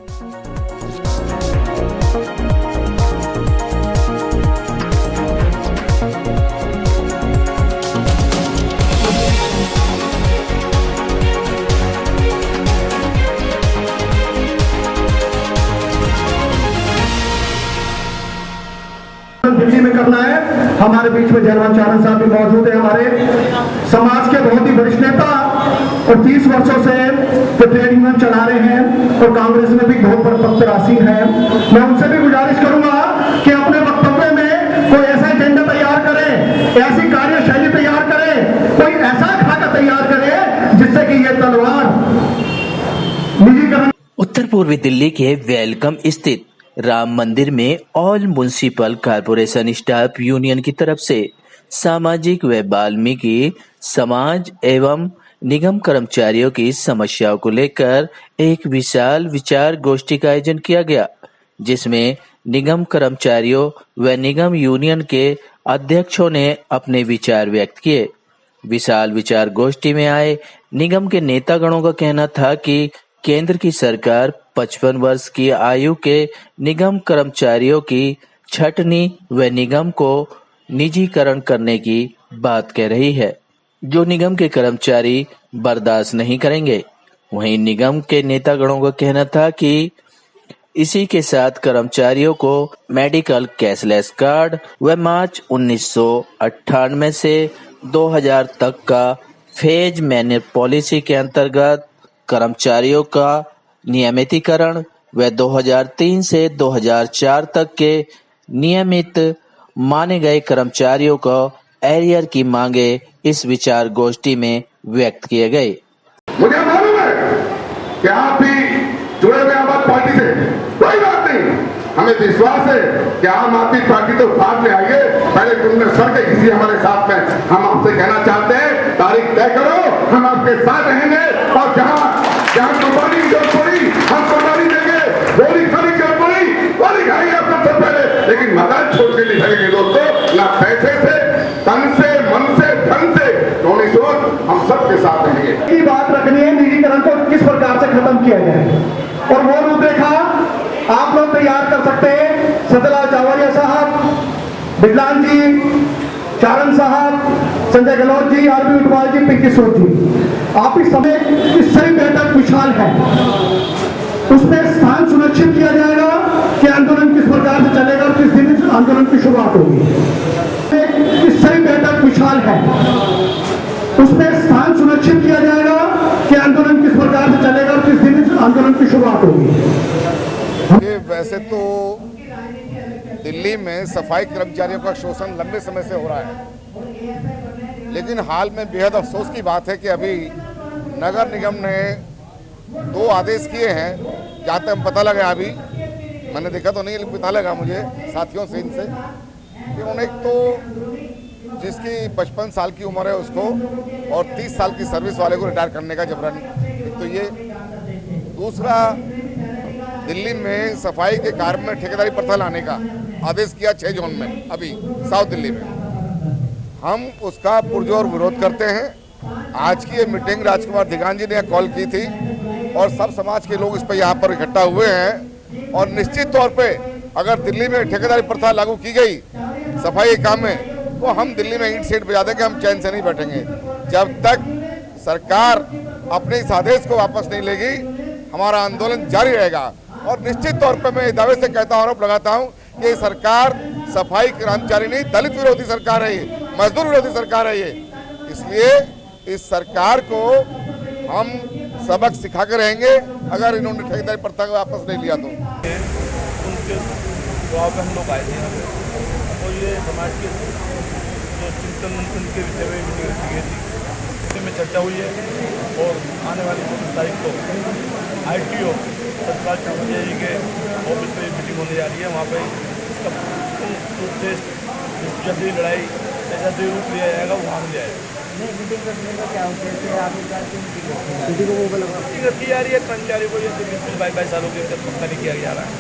दिल्ली में करना है। हमारे बीच में जयवंत चारण साहब भी मौजूद है, हमारे समाज के बहुत ही वरिष्ठ नेता और 30 वर्षों से ट्रेड यूनियन चला रहे हैं और कांग्रेस में भी बहुत बड़े आसीन है। मैं उनसे भी गुजारिश करूंगा कि अपने वक्तव्य में कोई ऐसा एजेंडा तैयार करें, ऐसी कार्यशैली तैयार करें, कोई ऐसा खाका तैयार करें जिससे कि ये तलवार निजीकरण। उत्तर पूर्वी दिल्ली के वेलकम स्थित राम मंदिर में all municipal corporation staff union की तरफ से सामाजिक व वाल्मीकि समाज एवं निगम कर्मचारियों की समस्याओं को लेकर एक विशाल विचार गोष्ठी का आयोजन किया गया, जिसमें निगम कर्मचारियों व निगम यूनियन के अध्यक्षों ने अपने विचार व्यक्त किए। विशाल विचार गोष्ठी में आए निगम के नेतागणों का कहना था कि केंद्र की सरकार 55 वर्ष की आयु के निगम कर्मचारियों की छटनी व निगम को निजीकरण करने की बात कह रही है, जो निगम के कर्मचारी बर्दाश्त नहीं करेंगे। वहीं निगम के नेतागणों का कहना था कि इसी के साथ कर्मचारियों को मेडिकल कैशलेस कार्ड व मार्च 1998 से 2000 तक का फेज मैनर पॉलिसी के अंतर्गत कर्मचारियों का नियमितीकरण व 2003 से 2004 तक के नियमित माने गए कर्मचारियों को एरियर की मांगे इस विचार गोष्ठी में व्यक्त किए गए। मुझे मालूम है कि आप भी जुड़े हुए आम आदमी पार्टी से, कोई बात नहीं, हमें विश्वास है कि आम आदमी पार्टी तो बाद में आइए, पहले तुमने सर के किसी हमारे साथ में। हम आपसे कहना चाहते हैं तारीख तय करो, हम आपके साथ रहेंगे और जहाँ कुर्बानी की जरूरत पड़ी हम कुर्बानी देंगे, गोली खाने की जरूरत पड़ी गोली खाएंगे आप सबसे पहले, लेकिन मैदान छोड़ के नहीं भागेंगे दोस्तों, ना पैसे से, तन से, मन से, धन से, दोनों सोच हम सबके साथ रहेंगे। की बात रखनी है, निजीकरण को किस प्रकार से खत्म किया जाए और वो रूपरेखा आप लोग तैयार कर सकते हैं। सतला चावरिया साहब, बिडलान जी, चारण साहब, संजय गहलोत जी, आरबी उटवाल जी, पिंकी सोच जी, आप इस समय इस सही बैठक विशाल है, उसमें स्थान सुनिश्चित किया जाएगा कि आंदोलन किस प्रकार से चलेगा और किस दिन आंदोलन की शुरुआत होगी। इस सही बैठक विशाल है, उसमें स्थान सुनिश्चित किया जाएगा कि आंदोलन किस प्रकार से चलेगा और किस दिन आंदोलन की शुरुआत होगी। वैसे तो दिल्ली में सफाई कर्मचारियों का शोषण लंबे समय से हो रहा है, लेकिन हाल में बेहद अफसोस की बात है कि अभी नगर निगम ने 2 आदेश किए हैं, जहाँ तक पता लगा, अभी मैंने देखा तो नहीं लेकिन पता लगा मुझे साथियों से इनसे कि उन्होंने एक तो जिसकी 55 साल की उम्र है उसको और 30 साल की सर्विस वाले को रिटायर करने का जबरन, एक तो ये। दूसरा, दिल्ली में सफाई के कार्य में ठेकेदारी प्रथा लाने का आदेश किया 6 जोन में, अभी साउथ दिल्ली में। हम उसका पुरजोर विरोध करते हैं। आज की ये मीटिंग राजकुमार धिगान जी ने कॉल की थी और सब समाज के लोग इस पर यहाँ पर इकट्ठा हुए हैं और निश्चित तौर पे अगर दिल्ली में ठेकेदारी प्रथा लागू की गई सफाई के काम में, तो हम दिल्ली में ईंट सीट बजा देंगे, हम चैन से नहीं बैठेंगे। जब तक सरकार अपने इस आदेश को वापस नहीं लेगी हमारा आंदोलन जारी रहेगा। और निश्चित तौर पर मैं दावे से कहता हूँ, आरोप लगाता हूँ कि ये सरकार सफाई कर्मचारी नहीं, दलित विरोधी सरकार है, ये मजदूर विरोधी सरकार है ये। इसलिए इस सरकार को हम सबक सिखा के रहेंगे अगर इन्होंने ठेकेदारी प्रथा को वापस नहीं लिया तो। उनके जवाब में हम लोग आए थे और ये समाज के जो चिंतन मंथन के विषय में मीटिंग रखी गई थी, इसमें चर्चा हुई है और आने वाली 24 तारीख को ITO सतपाल चावरिया जी के ऑफिस में मीटिंग होने जा रही है। वहाँ पे इसका रूप से जल्दी लड़ाई जल्दी रूप लिया जाएगा, वहाँ में लिया जाएगा। मीटिंग रखने का क्या उद्देश्य है? आप मीटिंग रखी जा रही है कर्मचारी को, जैसे 20-22 सालों के अंदर पक्का नहीं किया जा रहा है।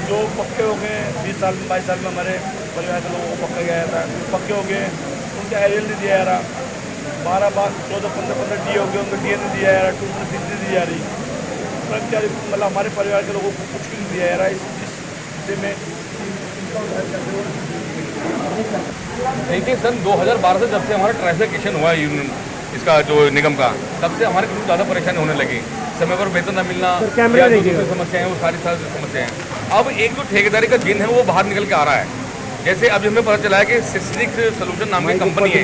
जो पक्के हो गए 20 साल में 22 साल में हमारे परिवार के लोगों को पक्का किया जाता है, पक्के हो गए उनका एरियल नहीं दिया जा रहा। 12 14 15 डी हो गए, उनको डी नहीं दिया जा रहा, 2 फीस नहीं दी जा रही। कर्मचारी मतलब हमारे परिवार के लोगों को कुछ भी नहीं दिया जा रहा है इस विषय में। देखिए सन 2012 से जब से हमारा ट्रांसफिकेशन हुआ है यूनियन इसका जो निगम का, तब से हमारे कुछ ज़्यादा परेशानी होने लगी। समय पर वेतन न मिलना या जो दूसरी समस्याएं हैं वो सारी समस्याएं हैं। अब एक जो ठेकेदारी का जिन है वो बाहर निकल के आ रहा है। जैसे अभी हमें पता चला है कि सिस्लिक सोल्यूशन नाम की कंपनी है,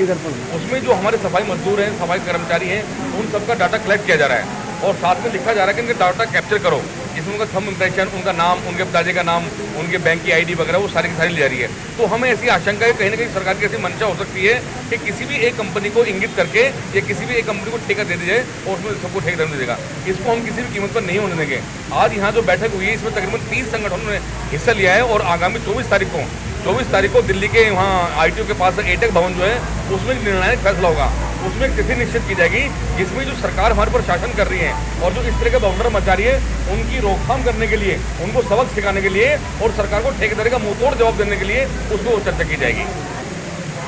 उसमें जो हमारे सफाई मजदूर हैं, सफाई कर्मचारी हैं, उन सबका डाटा कलेक्ट किया जा रहा है और साथ में लिखा जा रहा है कि इनका डाटा कैप्चर करो, जिसमें उनका थंब इम्प्रेशन, उनका नाम, उनके पिताजी का नाम, उनके बैंक की आईडी वगैरह वो सारी की सारी ली जा रही है। तो हमें ऐसी आशंका है कहीं ना कहीं सरकार की ऐसी मंशा हो सकती है कि किसी भी एक कंपनी को इंगित करके या किसी भी एक कंपनी को ठेका दे दी जाए और उसमें सबको ठेकेदार दे देगा। इसको हम किसी भी कीमत पर नहीं होने देंगे। आज यहाँ जो बैठक हुई है इसमें तकरीबन 30 संगठनों ने हिस्सा लिया है और आगामी 24 तारीख को दिल्ली के वहाँ ITO के पास एटेक भवन जो है उसमें निर्णायक फैसला होगा। उसमें एक तिथि निश्चित की जाएगी जिसमें जो सरकार हमारे पर शासन कर रही है और जो इस तरह के बवंडर मचा रही है उनकी रोकथाम करने के लिए, उनको सबक सिखाने के लिए और सरकार को ठेकेदारी का मुंहतोड़ जवाब देने के लिए उसको चर्चा की जाएगी।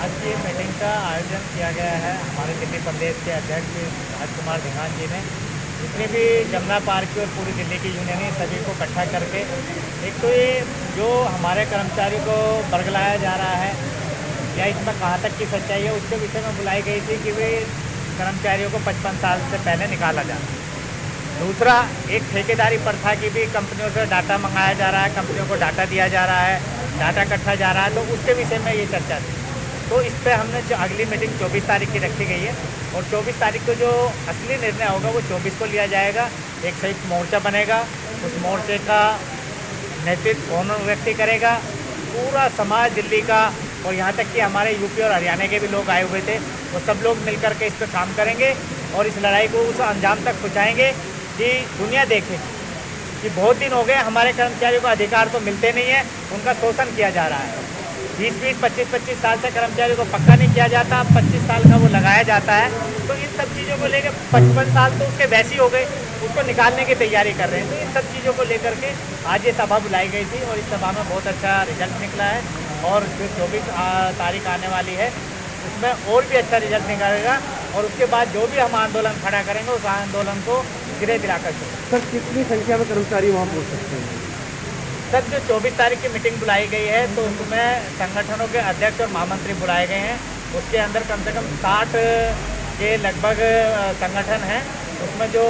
आज की मीटिंग का आयोजन किया गया है हमारे दिल्ली प्रदेश के अध्यक्ष राजकुमार धिंगान जी ने। जितनी भी जमुना पार्क की और पूरी दिल्ली की यूनियन है सभी को इकट्ठा करके एक तो ये जो हमारे कर्मचारियों को बरगलाया जा रहा है या इसमें कहाँ तक की सच्चाई है उसके विषय में बुलाई गई थी कि वे कर्मचारियों को 55 साल से पहले निकाला जाए। दूसरा, एक ठेकेदारी प्रथा की भी कंपनियों से डाटा मंगाया जा रहा है, कंपनियों को डाटा दिया जा रहा है, डाटा इकट्ठा जा रहा है, तो उसके विषय में ये चर्चा थी। तो इस पर हमने अगली मीटिंग 24 तारीख की रखी गई है और 24 तारीख को जो असली निर्णय होगा वो 24 को लिया जाएगा। एक संयुक्त मोर्चा बनेगा, उस मोर्चे का नेतृत्व कौन व्यक्ति करेगा, पूरा समाज दिल्ली का और यहाँ तक कि हमारे यूपी और हरियाणा के भी लोग आए हुए थे, वो सब लोग मिलकर के इस पर काम करेंगे और इस लड़ाई को उस अंजाम तक पहुँचाएँगे कि दुनिया देखे कि बहुत दिन हो गए हमारे कर्मचारियों को अधिकार तो मिलते नहीं है, उनका शोषण किया जा रहा है। 20-20, 25-25 साल से कर्मचारियों को पक्का नहीं किया जाता, 25 साल का वो लगाया जाता है। तो इन सब चीज़ों को लेकर 55 साल तो उसके वैसे ही हो गए, उसको निकालने की तैयारी कर रहे हैं। तो इन सब चीज़ों को लेकर के आज ये सभा बुलाई गई थी और इस सभा में बहुत अच्छा रिजल्ट निकला है और जो 24 तारीख आने वाली है उसमें और भी अच्छा रिजल्ट निकलेगा और उसके बाद जो भी हम आंदोलन खड़ा करेंगे उस आंदोलन को सिरे दिलाकर छोड़ेंगे। सर कितनी संख्या में कर्मचारी वहाँ पहुँच सकते हैं? सर जो 24 तारीख की मीटिंग बुलाई गई है तो उसमें संगठनों के अध्यक्ष और महामंत्री बुलाए गए हैं। उसके अंदर कम से कम 60 के लगभग संगठन हैं, उसमें जो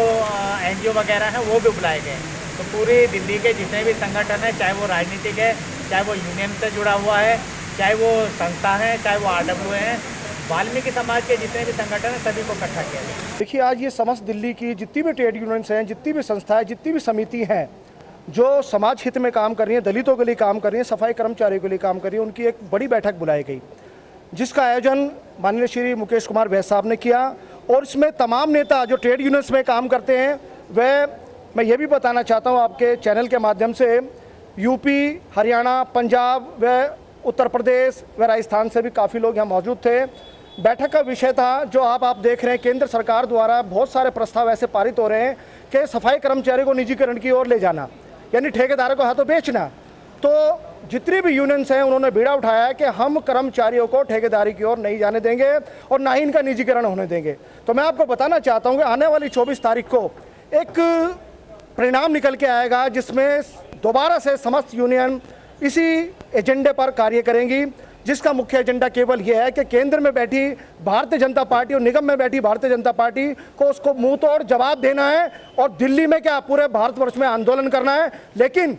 NGO वगैरह हैं वो भी बुलाए गए हैं। तो पूरी दिल्ली के जितने भी संगठन हैं, चाहे वो राजनीतिक है, चाहे वो यूनियन से जुड़ा हुआ है, चाहे वो संस्था है, चाहे वो RWA हैं, वाल्मीकि समाज के जितने भी संगठन हैं सभी को इकट्ठा किया गया। देखिए, आज ये समस्त दिल्ली की जितनी भी ट्रेड यूनियंस हैं, जितनी भी संस्थाएं, जितनी भी समिति हैं जो समाज हित में काम कर रही हैं, दलितों के लिए काम कर रही हैं, सफाई कर्मचारियों के लिए काम कर रही हैं, उनकी एक बड़ी बैठक बुलाई गई जिसका आयोजन माननीय श्री मुकेश कुमार वैद्य साहब ने किया। और इसमें तमाम नेता जो ट्रेड यूनियंस में काम करते हैं वह, मैं ये भी बताना चाहता हूँ आपके चैनल के माध्यम से, यूपी, हरियाणा, पंजाब व उत्तर प्रदेश व राजस्थान से भी काफ़ी लोग यहाँ मौजूद थे। बैठक का विषय था जो आप देख रहे हैं, केंद्र सरकार द्वारा बहुत सारे प्रस्ताव ऐसे पारित हो रहे हैं कि सफाई कर्मचारी को निजीकरण की ओर ले जाना, यानी ठेकेदारों को हाथों बेचना। तो जितनी भी यूनियंस हैं उन्होंने बीड़ा उठाया है कि हम कर्मचारियों को ठेकेदारी की ओर नहीं जाने देंगे और ना ही इनका निजीकरण होने देंगे। तो मैं आपको बताना चाहता हूं कि आने वाली 24 तारीख को एक परिणाम निकल के आएगा जिसमें दोबारा से समस्त यूनियन इसी एजेंडे पर कार्य करेंगी, जिसका मुख्य एजेंडा केवल यह है कि केंद्र में बैठी भारतीय जनता पार्टी और निगम में बैठी भारतीय जनता पार्टी को उसको मुंह तोड़ जवाब देना है और दिल्ली में क्या पूरे भारतवर्ष में आंदोलन करना है। लेकिन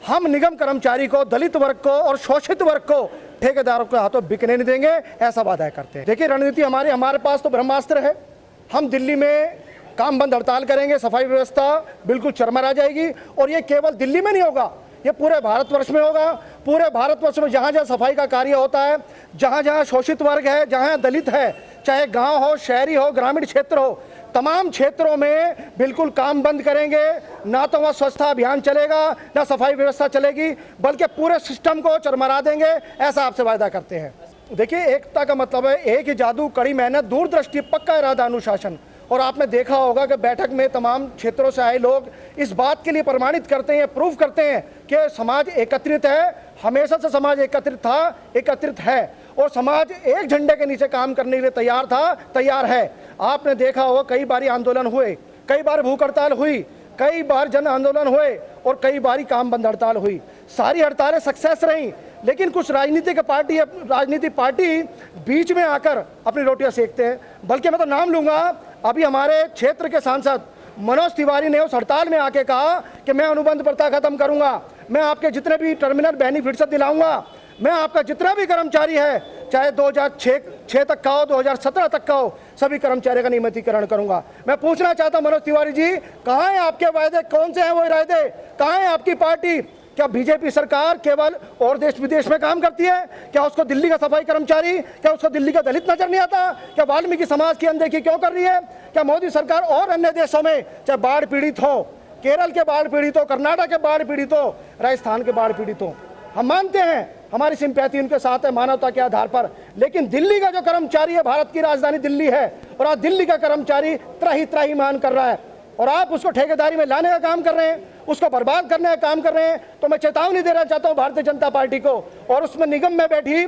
हम निगम कर्मचारी को, दलित वर्ग को और शोषित वर्ग को ठेकेदारों के हाथों बिकने नहीं देंगे, ऐसा वादा करते हैं। देखिए, रणनीति हमारे पास तो ब्रह्मास्त्र है। हम दिल्ली में काम बंद हड़ताल करेंगे, सफाई व्यवस्था बिल्कुल चरमरा जाएगी और ये केवल दिल्ली में नहीं होगा, ये पूरे भारतवर्ष में होगा। पूरे भारतवर्ष में जहाँ जहाँ सफाई का कार्य होता है, जहाँ जहाँ शोषित वर्ग है, जहाँ दलित है, चाहे गांव हो, शहरी हो, ग्रामीण क्षेत्र हो, तमाम क्षेत्रों में बिल्कुल काम बंद करेंगे। ना तो वहाँ स्वच्छता अभियान चलेगा, ना सफाई व्यवस्था चलेगी, बल्कि पूरे सिस्टम को चरमरा देंगे, ऐसा आपसे वायदा करते हैं। देखिए, एकता का मतलब है एक ही जादू, कड़ी मेहनत, दूरदृष्टि, पक्का इरादा, अनुशासन। और आपने देखा होगा कि बैठक में तमाम क्षेत्रों से आए लोग इस बात के लिए प्रमाणित करते हैं, प्रूव करते हैं कि समाज एकत्रित है। हमेशा से समाज एकत्रित था, एकत्रित है और समाज एक झंडे के नीचे काम करने के लिए तैयार था, तैयार है। आपने देखा होगा कई बार आंदोलन हुए, कई बार भूख हड़ताल हुई, कई बार जन आंदोलन हुए और कई बारी काम बंद हड़ताल हुई, सारी हड़तालें सक्सेस रहीं, लेकिन कुछ राजनीतिक पार्टी बीच में आकर अपनी रोटियां सेकते हैं। बल्कि मैं तो नाम लूंगा, अभी हमारे क्षेत्र के सांसद मनोज तिवारी ने उस हड़ताल में आके कहा कि मैं अनुबंध प्रथा खत्म करूंगा, मैं आपके जितने भी टर्मिनल बेनिफिट दिलाऊंगा, मैं आपका जितना भी कर्मचारी है, चाहे 2006 तक का हो, 2017 तक का हो, सभी कर्मचारियों का नियमितीकरण करूंगा। मैं पूछना चाहता हूं मनोज तिवारी जी, कहां हैं आपके वायदे, कौन से हैं वो इरादे, कहां है आपकी पार्टी? क्या बीजेपी सरकार केवल और देश विदेश में काम करती है? क्या उसको दिल्ली का सफाई कर्मचारी, क्या उसको दिल्ली का दलित नजर नहीं आता? क्या वाल्मीकि समाज की अनदेखी क्यों कर रही है? क्या मोदी सरकार और अन्य देशों में, चाहे बाढ़ पीड़ित हो, केरल के बाढ़ पीड़ित हो, कर्नाटक के बाढ़ पीड़ित हो, राजस्थान के बाढ़ पीड़ित हो, हम मानते हैं हमारी सिंपैथी उनके साथ है मानवता के आधार पर, लेकिन दिल्ली का जो कर्मचारी है, भारत की राजधानी दिल्ली है, और आज दिल्ली का कर्मचारी त्राही मान कर रहा है, और आप उसको ठेकेदारी में लाने का काम कर रहे हैं, उसको बर्बाद करने का काम कर रहे हैं। तो मैं चेतावनी देना चाहता हूं भारतीय जनता पार्टी को और उसमें निगम में बैठी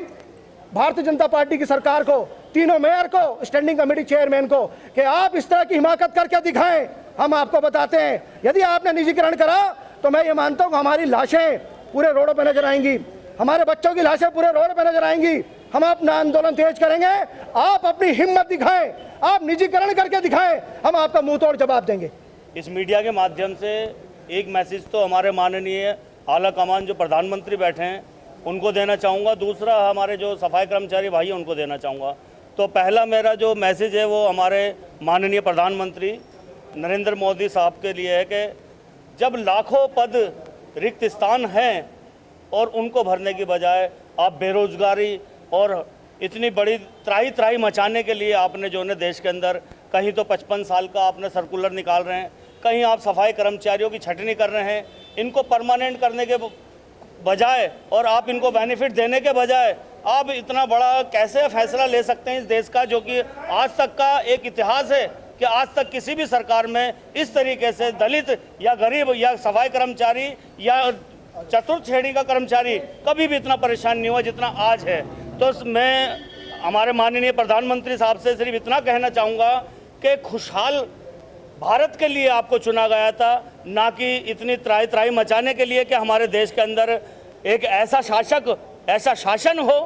भारतीय जनता पार्टी की सरकार को, तीनों मेयर को, स्टैंडिंग कमेटी चेयरमैन को, कि आप इस तरह की हिमाकत करके दिखाएं। हम आपको बताते हैं, यदि आपने निजीकरण करा तो मैं ये मानता हूं कि हमारी लाशें पूरे रोडों पर नजर आएंगी, हमारे बच्चों की लाशें पूरे रोड पर नजर आएंगी, हम अपना आंदोलन तेज करेंगे। आप अपनी हिम्मत दिखाएं, आप निजीकरण करके दिखाएं, हम आपका मुंह तोड़ जवाब देंगे। इस मीडिया के माध्यम से एक मैसेज तो हमारे माननीय आला कमान जो प्रधानमंत्री बैठे हैं उनको देना चाहूँगा, दूसरा हमारे जो सफाई कर्मचारी भाई हैं उनको देना चाहूँगा। तो पहला मेरा जो मैसेज है वो हमारे माननीय प्रधानमंत्री नरेंद्र मोदी साहब के लिए है कि जब लाखों पद रिक्त स्थान हैं और उनको भरने की बजाय आप बेरोजगारी और इतनी बड़ी त्राही मचाने के लिए आपने जो है देश के अंदर कहीं तो 55 साल का आपने सर्कुलर निकाल रहे हैं, कहीं आप सफाई कर्मचारियों की छटनी कर रहे हैं, इनको परमानेंट करने के बजाय और आप इनको बेनिफिट देने के बजाय आप इतना बड़ा कैसे फैसला ले सकते हैं इस देश का, जो कि आज तक का एक इतिहास है कि आज तक किसी भी सरकार में इस तरीके से दलित या गरीब या सफाई कर्मचारी या चतुर्थ श्रेणी का कर्मचारी कभी भी इतना परेशान नहीं हुआ जितना आज है। तो मैं हमारे माननीय प्रधानमंत्री साहब से सिर्फ इतना कहना चाहूँगा कि खुशहाल भारत के लिए आपको चुना गया था, ना कि इतनी त्राही मचाने के लिए कि हमारे देश के अंदर एक ऐसा शासन हो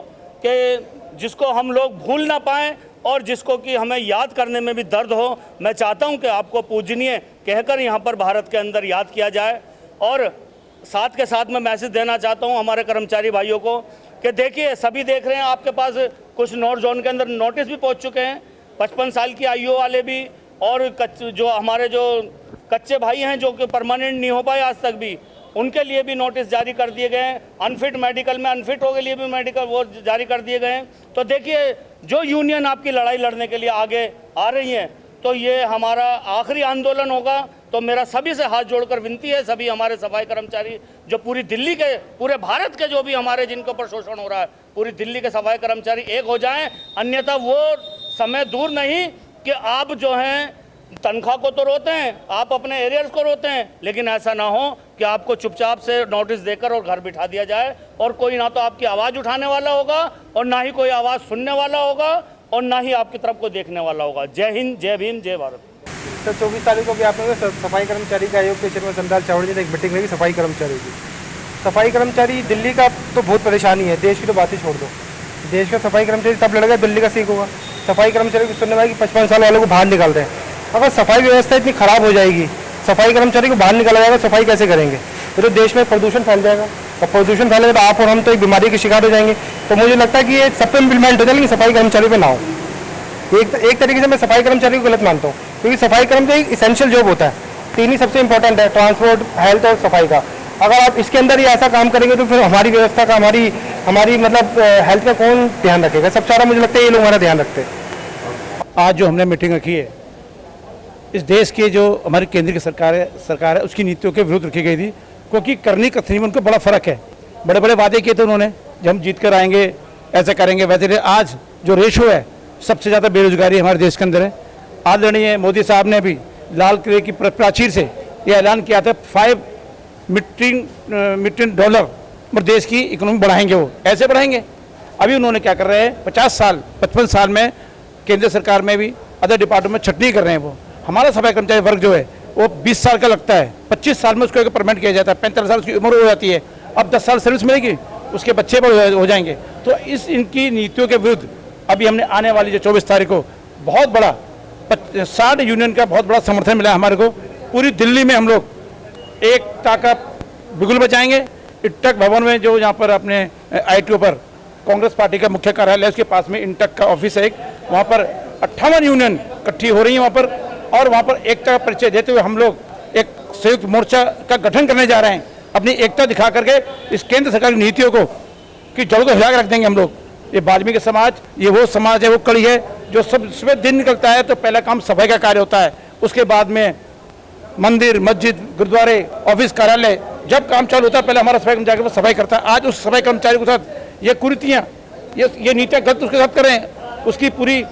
कि जिसको हम लोग भूल ना पाएं और जिसको कि हमें याद करने में भी दर्द हो। मैं चाहता हूं कि आपको पूजनीय कहकर यहां पर भारत के अंदर याद किया जाए। और साथ के साथ मैं मैसेज देना चाहता हूं हमारे कर्मचारी भाइयों को कि देखिए, सभी देख रहे हैं, आपके पास कुछ नॉर्थ जोन के अंदर नोटिस भी पहुंच चुके हैं, 55 साल की आयु वाले भी, और जो हमारे जो कच्चे भाई हैं जो कि परमानेंट नहीं हो पाए आज तक भी, उनके लिए भी नोटिस जारी कर दिए गए हैं। अनफिट मेडिकल में अनफिटों के लिए भी मेडिकल वो जारी कर दिए गए हैं। तो देखिए, जो यूनियन आपकी लड़ाई लड़ने के लिए आगे आ रही हैं, तो ये हमारा आखिरी आंदोलन होगा। तो मेरा सभी से हाथ जोड़कर विनती है, सभी हमारे सफाई कर्मचारी जो पूरी दिल्ली के, पूरे भारत के जो भी हमारे जिनके ऊपर शोषण हो रहा है, पूरी दिल्ली के सफाई कर्मचारी एक हो जाएं, अन्यथा वो समय दूर नहीं कि आप जो हैं तनख्वाह को तो रोते हैं, आप अपने एरियर्स को रोते हैं, लेकिन ऐसा ना हो कि आपको चुपचाप से नोटिस देकर और घर बिठा दिया जाए और कोई ना तो आपकी आवाज़ उठाने वाला होगा और ना ही कोई आवाज़ सुनने वाला होगा और ना ही आपकी तरफ को देखने वाला होगा। जय हिंद, जय भीम, जय भारत। सर 24 तारीख को भी आपने सफाई कर्मचारी का आयोग के चेयरमैन संदाल चावड़ी ने एक मीटिंग लगी सफाई कर्मचारी की। सफाई कर्मचारी दिल्ली का तो बहुत परेशानी है, देश की तो बात ही छोड़ दो। देश का सफाई कर्मचारी तब लड़ेगा दिल्ली का सीख होगा। सफाई कर्मचारी को सुनने वाले कि 55 साल वालों को बाहर निकाल रहे हैं। अगर सफाई व्यवस्था इतनी खराब हो जाएगी, सफाई कर्मचारी को बाहर निकाला जाएगा, सफाई कैसे करेंगे? तो देश में प्रदूषण फैल जाएगा और प्रदूषण फैलेगा तो आप और हम तो एक बीमारी के शिकार हो जाएंगे। तो मुझे लगता है कि ये सब पे इम्प्लीमेंट हो जाए, लेकिन सफाई कर्मचारी पे ना हो। एक तरीके से मैं सफाई कर्मचारी को गलत मानता हूँ, क्योंकि सफाई कर्मचारी एक इसेंशियल जॉब होता है। तीन ही सबसे इंपॉर्टेंट है, ट्रांसपोर्ट, हेल्थ और सफाई का। अगर आप इसके अंदर ही ऐसा काम करेंगे तो फिर हमारी व्यवस्था का, हमारी मतलब हेल्थ का कौन ध्यान रखेगा? सब सारा मुझे लगता है ये लोग हमारा ध्यान रखते हैं। आज जो हमने मीटिंग रखी है, इस देश के जो हमारी केंद्र की सरकार है उसकी नीतियों के विरुद्ध रखी गई थी, क्योंकि करनी कथनी में उनको बड़ा फर्क है। बड़े बड़े वादे किए थे उन्होंने, जब हम जीत कर आएंगे ऐसा करेंगे वैसे। आज जो रेशो है, सबसे ज़्यादा बेरोजगारी हमारे देश के अंदर है। आदरणीय मोदी साहब ने भी लाल किले की प्राचीर से यह ऐलान किया था, $5 ट्रिलियन पर देश की इकोनॉमी बढ़ाएंगे। वो ऐसे बढ़ाएंगे। अभी उन्होंने क्या कर रहे हैं, 55 साल में केंद्र सरकार में भी अदर डिपार्टमेंट में छटनी कर रहे हैं। वो हमारा सफाई कर्मचारी वर्ग जो है वो 20 साल का लगता है, 25 साल में उसको एक परमानेंट किया जाता है, 45 साल उसकी उम्र हो जाती है, अब 10 साल सर्विस मिलेगी, उसके बच्चे बड़े हो जाएंगे। तो इस इनकी नीतियों के विरुद्ध अभी हमने आने वाली जो 24 तारीख को बहुत बड़ा 60 यूनियन का बहुत बड़ा समर्थन मिला हमारे को। पूरी दिल्ली में हम लोग एकता का बिगुल बजाएंगे। इंटक भवन में जो यहाँ पर अपने ITO पर कांग्रेस पार्टी का मुख्य कार्यालय है, उसके पास में इंटक का ऑफिस है एक, वहाँ पर 58 यूनियन इकट्ठी हो रही है वहाँ पर, और वहाँ पर एकता का परिचय देते हुए हम लोग एक संयुक्त मोर्चा का गठन करने जा रहे हैं। अपनी एकता दिखा करके इस केंद्र सरकार की नीतियों को की जड़ को हिला कर रख देंगे हम लोग। ये वाल्मीकि समाज, ये वो समाज है, वो कड़ी है जो सब सुबह दिन निकलता है तो पहला काम सफाई का कार्य होता है, उसके बाद में मंदिर, मस्जिद, गुरुद्वारे, ऑफिस, कार्यालय, जब काम चालू होता है पहले हमारा सफाई कर्मचारी वो सफाई करता है। आज उस सफाई कर्मचारी के साथ ये कुरीतियाँ, ये नीतियाँ गलत उसके साथ कर रहे हैं। उसकी पूरी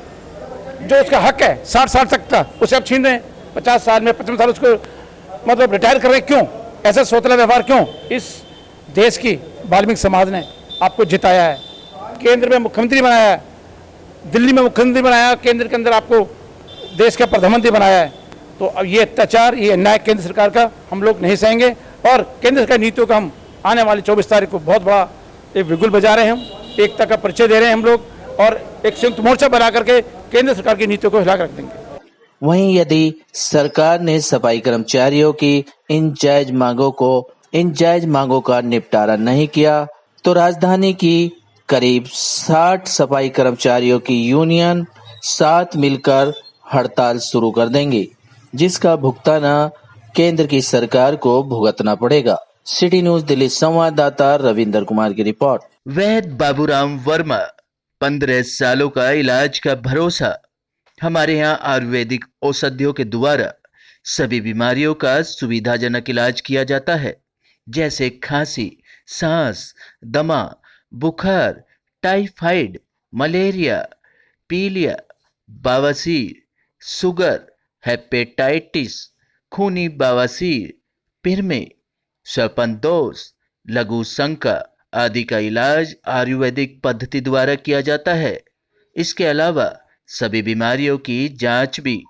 जो उसका हक है 60 साल तक का, उसे अब छीन रहे हैं। 50 साल में 55 साल उसको मतलब रिटायर कर रहे हैं। क्यों ऐसा सोतला व्यवहार? क्यों? इस देश की वाल्मीकि समाज ने आपको जिताया है, केंद्र में मुख्यमंत्री बनाया है, दिल्ली में मुख्यमंत्री बनाया, केंद्र के अंदर आपको देश का प्रधानमंत्री बनाया है। तो अब ये अत्याचार, ये अन्याय केंद्र सरकार का हम लोग नहीं सहेंगे, और केंद्र सरकार नीतियों का हम आने वाली 24 तारीख को बहुत बड़ा एक बिगुल बजा रहे हैं। हम एकता का परिचय दे रहे हैं हम लोग, और एक संयुक्त मोर्चा बना करके केंद्र सरकार की नीतियों को हिला कर रख देंगे। वहीं यदि सरकार ने सफाई कर्मचारियों की इन जायज मांगों का निपटारा नहीं किया तो राजधानी की करीब 60 सफाई कर्मचारियों की यूनियन साथ मिलकर हड़ताल शुरू कर देंगे, जिसका भुगतान केंद्र की सरकार को भुगतना पड़ेगा। सिटी न्यूज दिल्ली संवाददाता रविंदर कुमार की रिपोर्ट। वैद्य बाबूराम वर्मा, 15 सालों का इलाज का भरोसा। हमारे यहाँ आयुर्वेदिक औषधियों के द्वारा सभी बीमारियों का सुविधाजनक इलाज किया जाता है, जैसे खांसी, सांस, दमा, बुखार, टाइफाइड, मलेरिया, पीलिया, बवासीर, शुगर, हेपेटाइटिस, खूनी बवासीर, पिरमे, सर्पदोष, लघु शंका आदि का इलाज आयुर्वेदिक पद्धति द्वारा किया जाता है। इसके अलावा सभी बीमारियों की जांच भी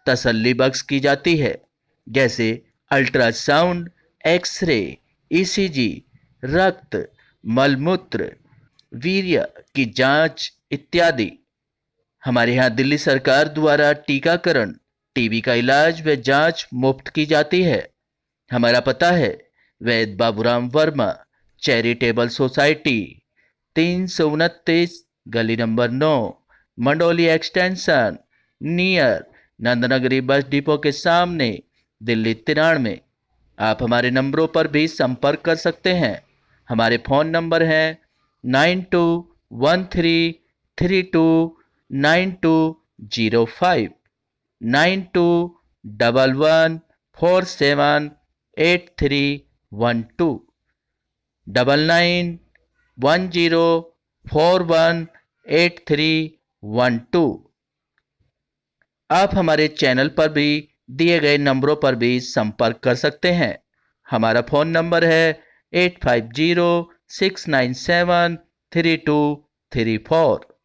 तसल्ली बख्श की जाती है, जैसे अल्ट्रासाउंड, एक्सरे, ECG, रक्त, मलमूत्र, वीर्य की जांच इत्यादि। हमारे यहाँ दिल्ली सरकार द्वारा टीकाकरण, टीबी का इलाज व जांच मुफ्त की जाती है। हमारा पता है वैद्य बाबूराम वर्मा चैरिटेबल सोसाइटी, 329 गली number 9, Mandoli extension, near Nand Nagri bus depot के सामने, दिल्ली 93। आप हमारे नंबरों पर भी संपर्क कर सकते हैं। हमारे फ़ोन नंबर हैं 9213329205, 9211478312, 9910418312। आप हमारे चैनल पर भी दिए गए नंबरों पर भी संपर्क कर सकते हैं। हमारा फ़ोन नंबर है 8506973234।